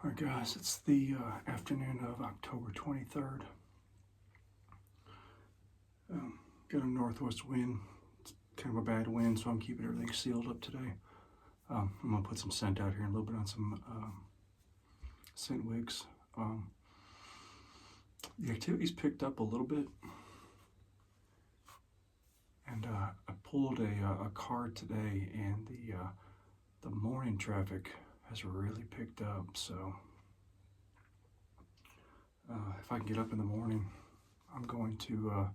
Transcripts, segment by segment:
Alright guys, it's the afternoon of October 23rd. Got a northwest wind. It's kind of a bad wind, so I'm keeping everything sealed up today. I'm going to put some scent out here and a little bit on some scent wicks. The activity's picked up a little bit. And I pulled a card today, and the morning traffic has really picked up, so if I can get up in the morning, I'm going to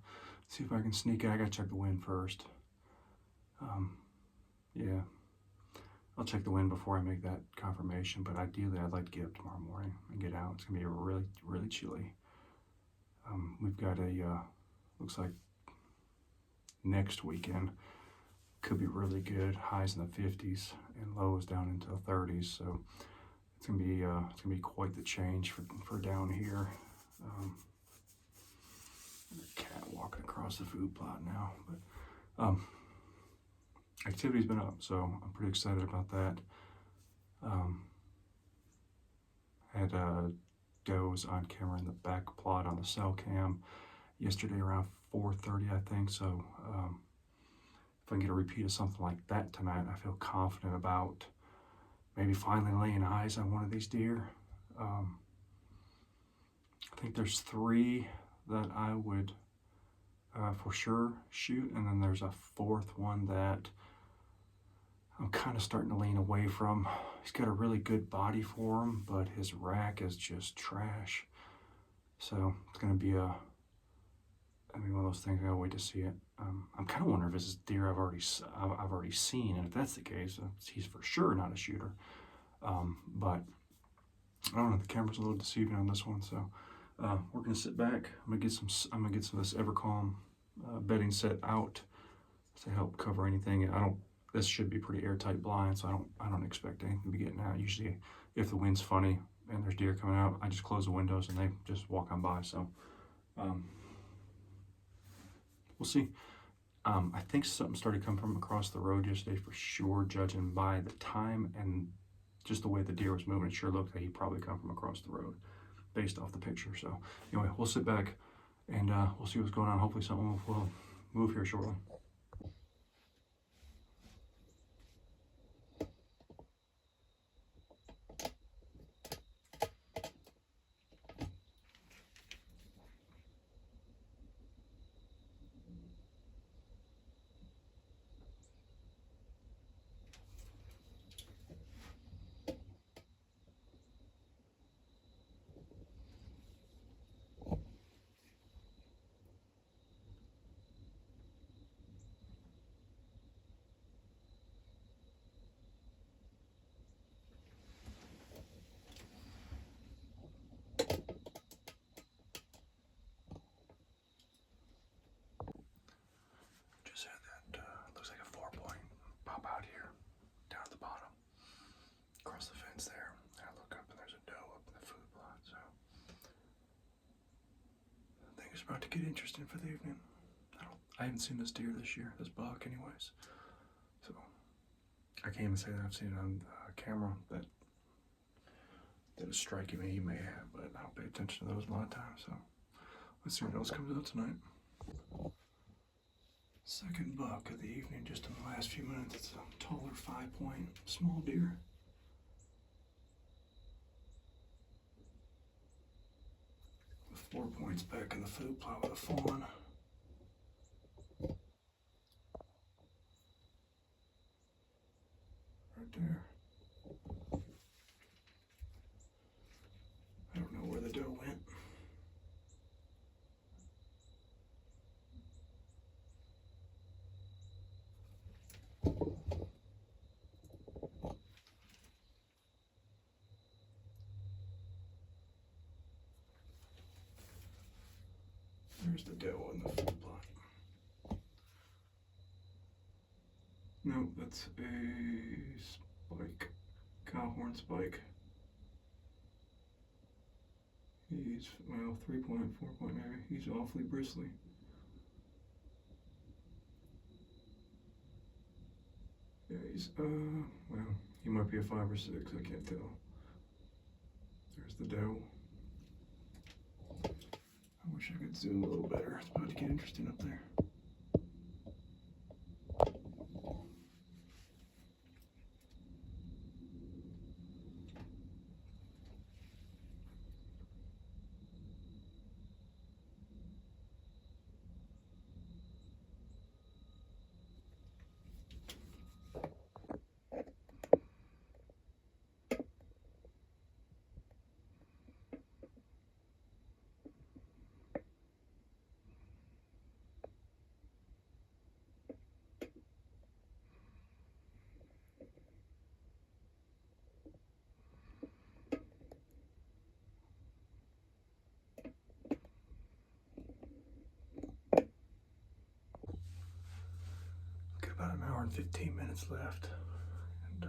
see if I can sneak out. I gotta check the wind first. Yeah, I'll check the wind before I make that confirmation, but ideally I'd like to get up tomorrow morning and get out. It's gonna be really, really chilly. We've got looks like next weekend could be really good. Highs in the 50s and lows down into the 30s. So it's gonna be quite the change for down here. The cat walking across the food plot now, but activity's been up, so I'm pretty excited about that. Had does on camera in the back plot on the cell cam yesterday around 4:30, I think. So if I can get a repeat of something like that tonight, I feel confident about maybe finally laying eyes on one of these deer. I think there's 3 that I would for sure shoot, and then there's a 4th one that I'm kind of starting to lean away from. He's got a really good body for him, but his rack is just trash. So it's going to be one of those things. I gotta wait to see it. I'm kind of wondering if this is deer I've already seen, and if that's the case, he's for sure not a shooter. But I don't know. The camera's a little deceiving on this one, so we're gonna sit back. I'm gonna get some of this Evercalm bedding set out to help cover anything. This should be pretty airtight blind, so I don't expect anything to be getting out. Usually, if the wind's funny and there's deer coming out, I just close the windows and they just walk on by. So we'll see. I think something started coming from across the road yesterday for sure, judging by the time and just the way the deer was moving. It sure looked like he probably come from across the road based off the picture. So anyway, we'll sit back and we'll see what's going on. Hopefully something will move here shortly. Just had that, looks like a 4-point pop out here, down at the bottom, across the fence there. And I look up and there's a doe up in the food plot, so I think it's about to get interesting for the evening. I haven't seen this deer this year, this buck anyways. So I can't even say that I've seen it on camera that is striking me. You may have, but I don't pay attention to those a lot of times. So let's see what else comes out tonight. Second buck of the evening, just in the last few minutes. It's a taller 5-point small deer. With 4 points back in the food plot with a fawn. Right there. I don't know where the doe went. There's the doe in the food plot. No, that's a spike, cowhorn spike. He's, well, 3-point, 4-point maybe. He's awfully bristly. Yeah, he's, well, he might be a 5 or 6, I can't tell. There's the doe. I wish I could zoom a little better. It's about to get interesting up there. About an hour and 15 minutes left, and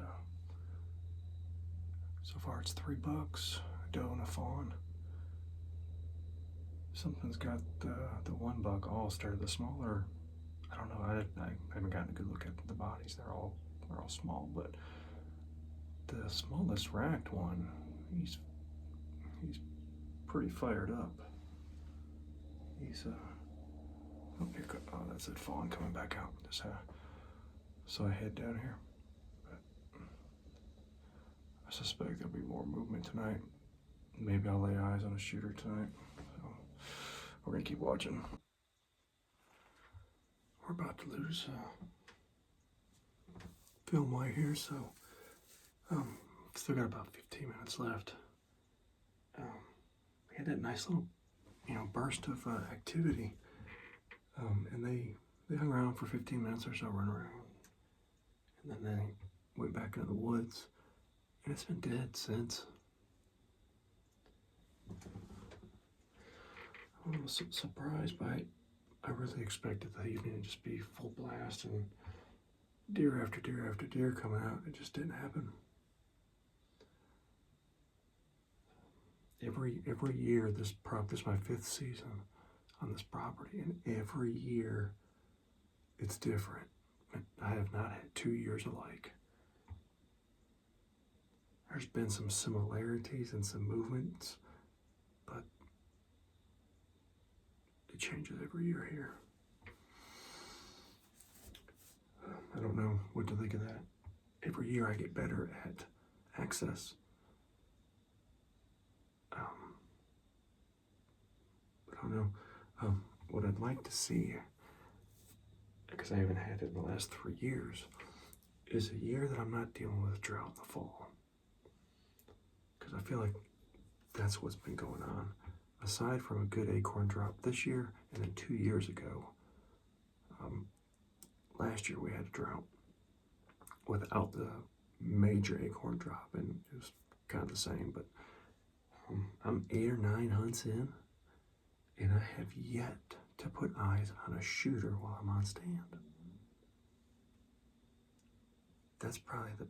so far it's $3, a doe and a fawn. Something's got the $1 all-star, the smaller. I don't know. I haven't gotten a good look at the bodies. They're all small, but the smallest racked one, he's pretty fired up. He's oh, that's that fawn coming back out. Just saw a head down here, but I suspect there'll be more movement tonight. Maybe I'll lay eyes on a shooter tonight. So we're gonna keep watching. We're about to lose film light here, so still got about 15 minutes left. We had that nice little, burst of activity, and they hung around for 15 minutes or so, running around. And then they went back into the woods, and it's been dead since. I was surprised by it. I really expected the evening to just be full blast and deer after deer after deer coming out. It just didn't happen. Every year, this is my 5th season on this property, and every year it's different. I have not had 2 years alike. There's been some similarities and some movements, but it changes every year here. I don't know what to think of that. Every year I get better at access. But I don't know. What I'd like to see, because I haven't had it in the last 3 years, is a year that I'm not dealing with drought in the fall. Because I feel like that's what's been going on. Aside from a good acorn drop this year, and then 2 years ago, last year we had a drought without the major acorn drop, and it was kind of the same, but I'm 8 or 9 hunts in, and I have yet to put eyes on a shooter while I'm on stand. That's probably the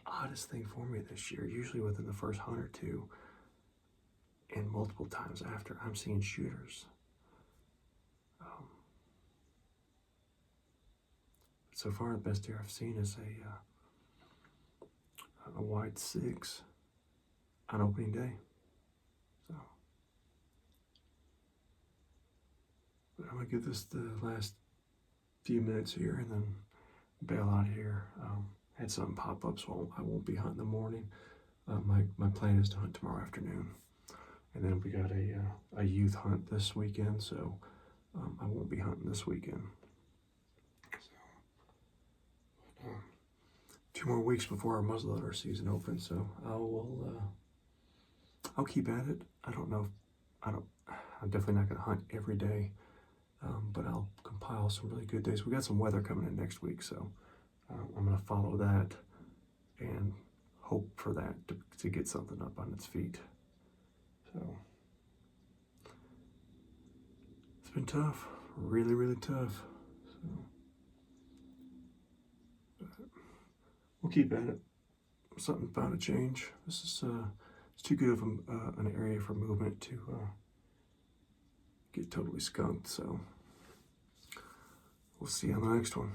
oddest thing for me this year. Usually within the first hunt or two, and multiple times after, I'm seeing shooters. So far, the best deer I've seen is a wide 6 on opening day. So, but I'm gonna give this the last few minutes here and then bail out here. Had something pop up, so I won't be hunting in the morning. My plan is to hunt tomorrow afternoon, and then we got a youth hunt this weekend, so I won't be hunting this weekend. 2 more weeks before our muzzleloader season opens, so I'll keep at it. I'm definitely not gonna hunt every day, but I'll compile some really good days. We got some weather coming in next week, so I'm gonna follow that and hope for that to get something up on its feet. So it's been tough, really, really tough. So we'll keep at it. Something bound to change. This is it's too good of an area for movement to get totally skunked. So we'll see you on the next one.